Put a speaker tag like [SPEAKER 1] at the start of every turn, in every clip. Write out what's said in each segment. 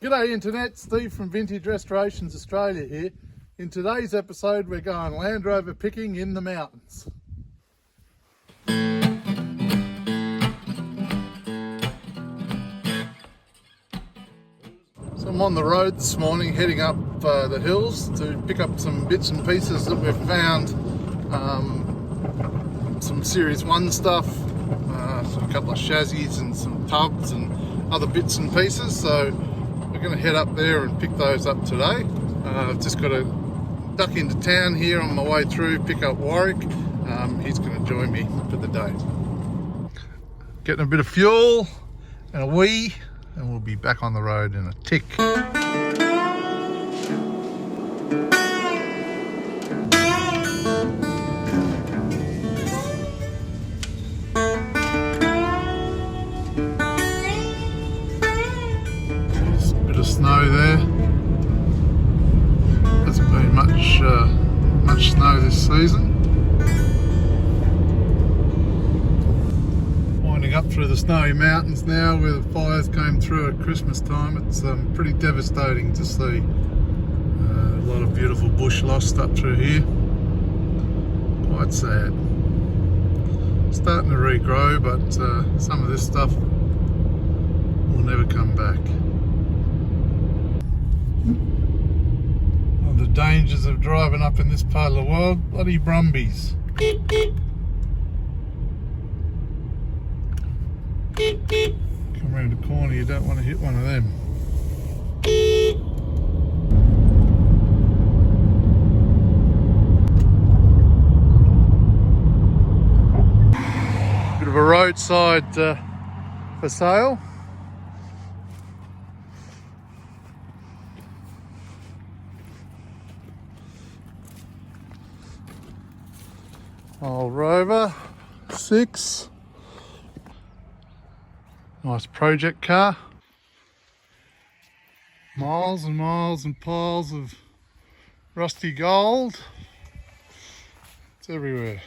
[SPEAKER 1] G'day Internet, Steve from Vintage Restorations Australia here. In today's episode we're going Land Rover picking in the mountains. So I'm on the road this morning heading up the hills to pick up some bits and pieces that we've found. Some Series 1 stuff, a couple of chassis and some tubs and other bits and pieces. So we're going to head up there and pick those up today. I've just got to duck into town here on my way through, pick up Warwick. He's going to join me for the day. Getting a bit of fuel and a wee, and we'll be back on the road in a tick. Snow there. Hasn't been much snow this season. Winding up through the snowy mountains now where the fires came through at Christmas time. It's pretty devastating to see. A lot of beautiful bush lost up through here. Quite sad. Starting to regrow, but some of this stuff will never come back. The dangers of driving up in this part of the world, bloody brumbies. Come around the corner, you don't want to hit one of them. Bit of a roadside for sale. Old Rover 6, nice project car, miles and miles and piles of rusty gold, it's everywhere.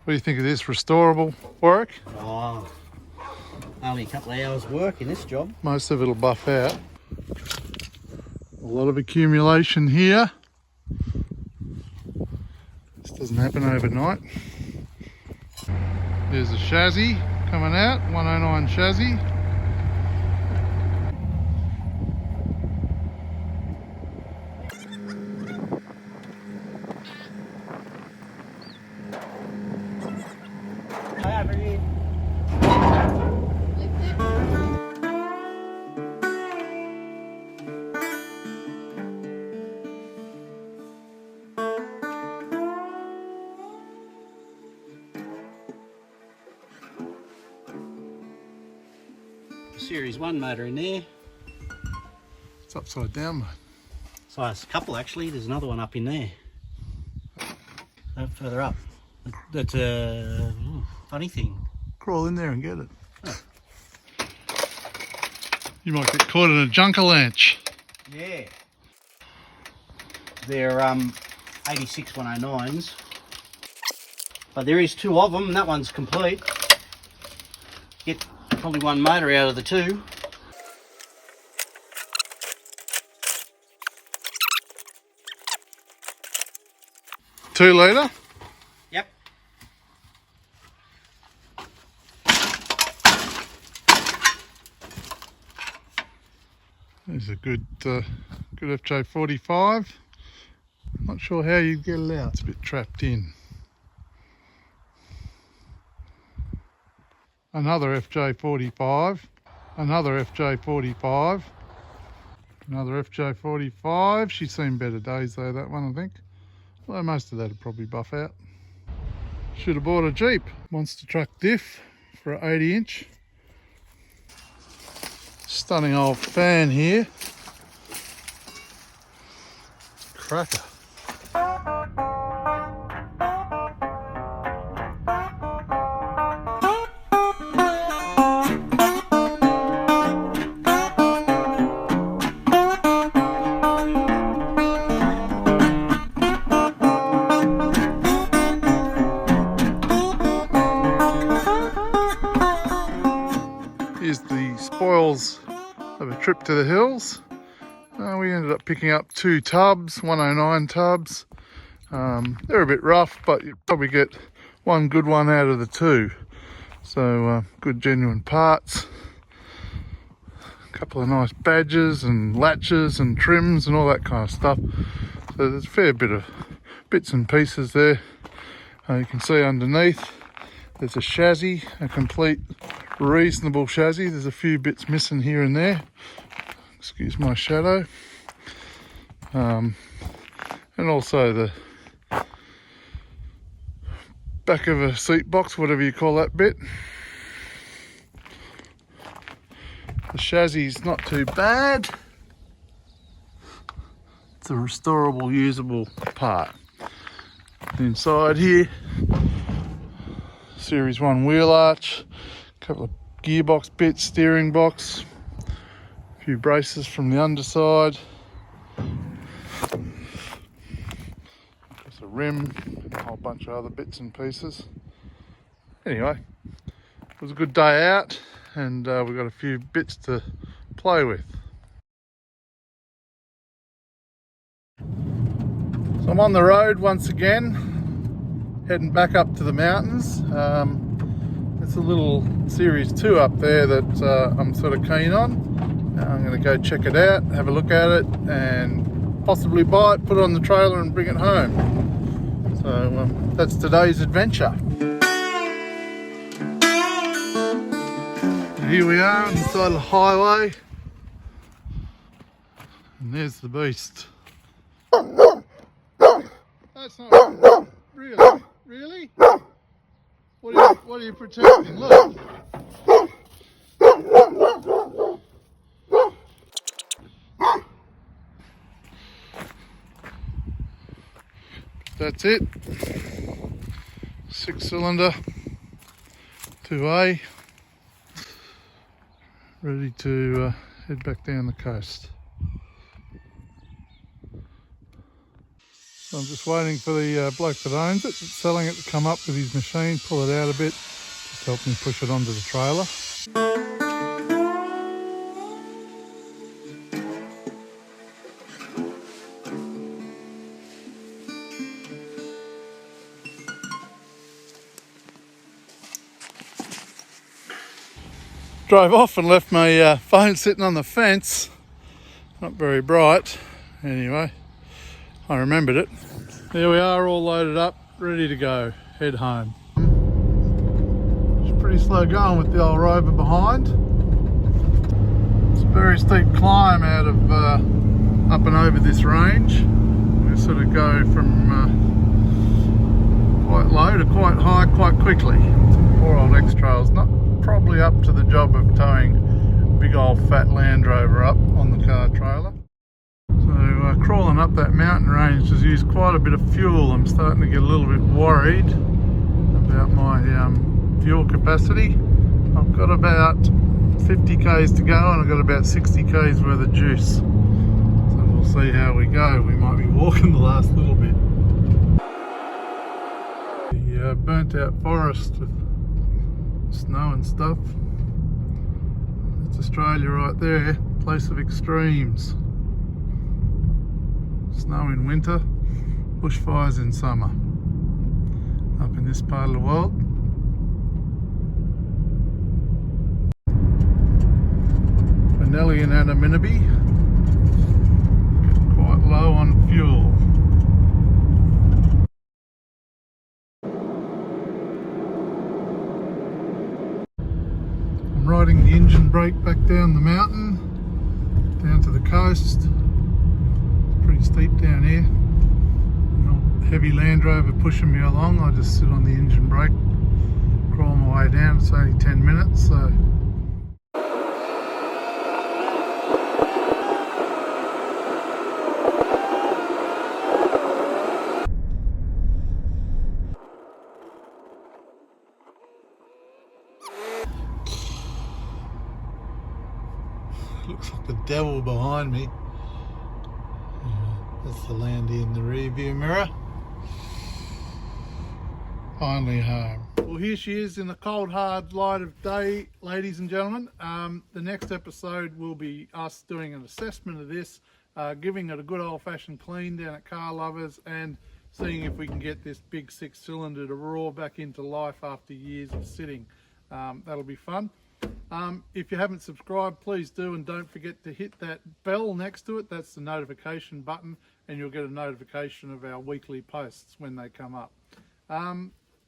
[SPEAKER 1] What do you think of this restorable work?
[SPEAKER 2] Oh, only a couple of hours work in this job.
[SPEAKER 1] Most of it'll buff out. A lot of accumulation here. This doesn't happen overnight. There's a chassis coming out, 109 chassis.
[SPEAKER 2] Over here. Series 1 motor in there.
[SPEAKER 1] It's upside down, mate.
[SPEAKER 2] So there's a couple actually, there's another one up in there. Further up. That's a funny thing.
[SPEAKER 1] Crawl in there and get it. Oh. You might get caught in a junker lanch.
[SPEAKER 2] Yeah. They're 86 109s. But there is two of them and that one's complete. Get probably one motor out of the two.
[SPEAKER 1] Two litre?
[SPEAKER 2] Yep.
[SPEAKER 1] There's a good FJ45. Not sure how you'd get it out. It's a bit trapped in. Another FJ45, another FJ45, another FJ45. She's seen better days though, that one, I think. Although most of that would probably buff out. Should have bought a Jeep. Monster truck diff for an 80-inch. Stunning old fan here. Cracker. is the spoils of a trip to the hills. We ended up picking up 2 tubs, 109 tubs. They're a bit rough, but you probably get one good one out of the 2. So good genuine parts. A couple of nice badges and latches and trims and all that kind of stuff. So there's a fair bit of bits and pieces there. You can see underneath there's a chassis, a complete reasonable chassis. There's a few bits missing here and there. Excuse my shadow. And also the back of a seat box, whatever you call that bit. The chassis is not too bad. It's a restorable, usable part. Inside here, Series 1 wheel arch, a couple of gearbox bits, steering box, a few braces from the underside, there's a rim, and a whole bunch of other bits and pieces. Anyway, it was a good day out, and we've got a few bits to play with. So I'm on the road once again, heading back up to the mountains. It's a little Series 2 up there that I'm sort of keen on. I'm going to go check it out, have a look at it, and possibly buy it, put it on the trailer and bring it home. So that's today's adventure. And here we are on the side of the highway, and there's the beast. That's not really? What are you protecting? Look. That's it. 6-cylinder 2A, ready to head back down the coast. So I'm just waiting for the bloke that owns it, that's selling it, to come up with his machine, pull it out a bit, just help me push it onto the trailer. Drove off and left my phone sitting on the fence, not very bright. Anyway, I remembered it. There we are, all loaded up, ready to go, head home. It's pretty slow going with the old rover behind. It's a very steep climb out of up and over this range. We sort of go from quite low to quite high quite quickly. Poor old X-Trail's not probably up to the job of towing a big old fat Land-rover up on the car trailer. So crawling up that mountain range has used quite a bit of fuel. I'm starting to get a little bit worried about my fuel capacity. I've got about 50 k's to go and I've got about 60 k's worth of juice. So we'll see how we go. We might be walking the last little bit. The burnt out forest with snow and stuff. It's Australia right there, place of extremes. Snow in winter, bushfires in summer. Up in this part of the world. We're nearly in Annaminaby. Quite low on fuel. I'm riding the engine brake back down the mountain, down to the coast. Pretty steep down here. Heavy Land-rover pushing me along. I just sit on the engine brake, crawl my way down. It's only 10 minutes, so. Looks like the devil behind me. That's the landy in the rear view mirror. Finally home. Well, here she is in the cold hard light of day, ladies and gentlemen. The next episode will be us doing an assessment of this, giving it a good old-fashioned clean down at Car Lovers, and seeing if we can get this big 6-cylinder to roar back into life after years of sitting. That'll be fun. If you haven't subscribed, please do, and don't forget to hit that bell next to it. That's the notification button, and you'll get a notification of our weekly posts when they come up.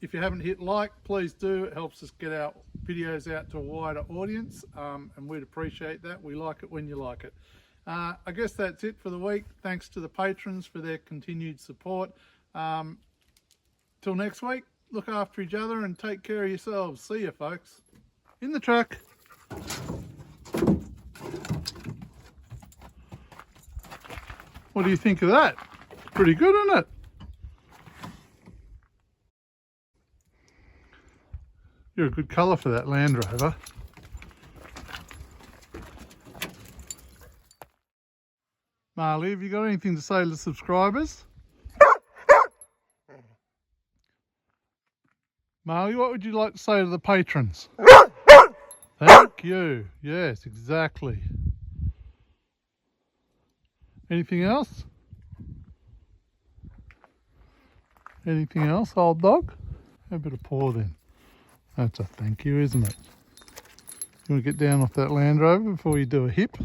[SPEAKER 1] If you haven't hit like, please do. It helps us get our videos out to a wider audience, and we'd appreciate that. We like it when you like it. I guess that's it for the week. Thanks to the patrons for their continued support. Till next week, look after each other and take care of yourselves. See you, folks. In the truck. What do you think of that? It's pretty good, isn't it? You're a good colour for that Land Rover. Marley, have you got anything to say to the subscribers? Marley, what would you like to say to the patrons? Thank you. Yes, exactly. Anything else? Anything else, old dog? Have a bit of paw then. That's a thank you, isn't it? You want to get down off that Land Rover before you do a hip?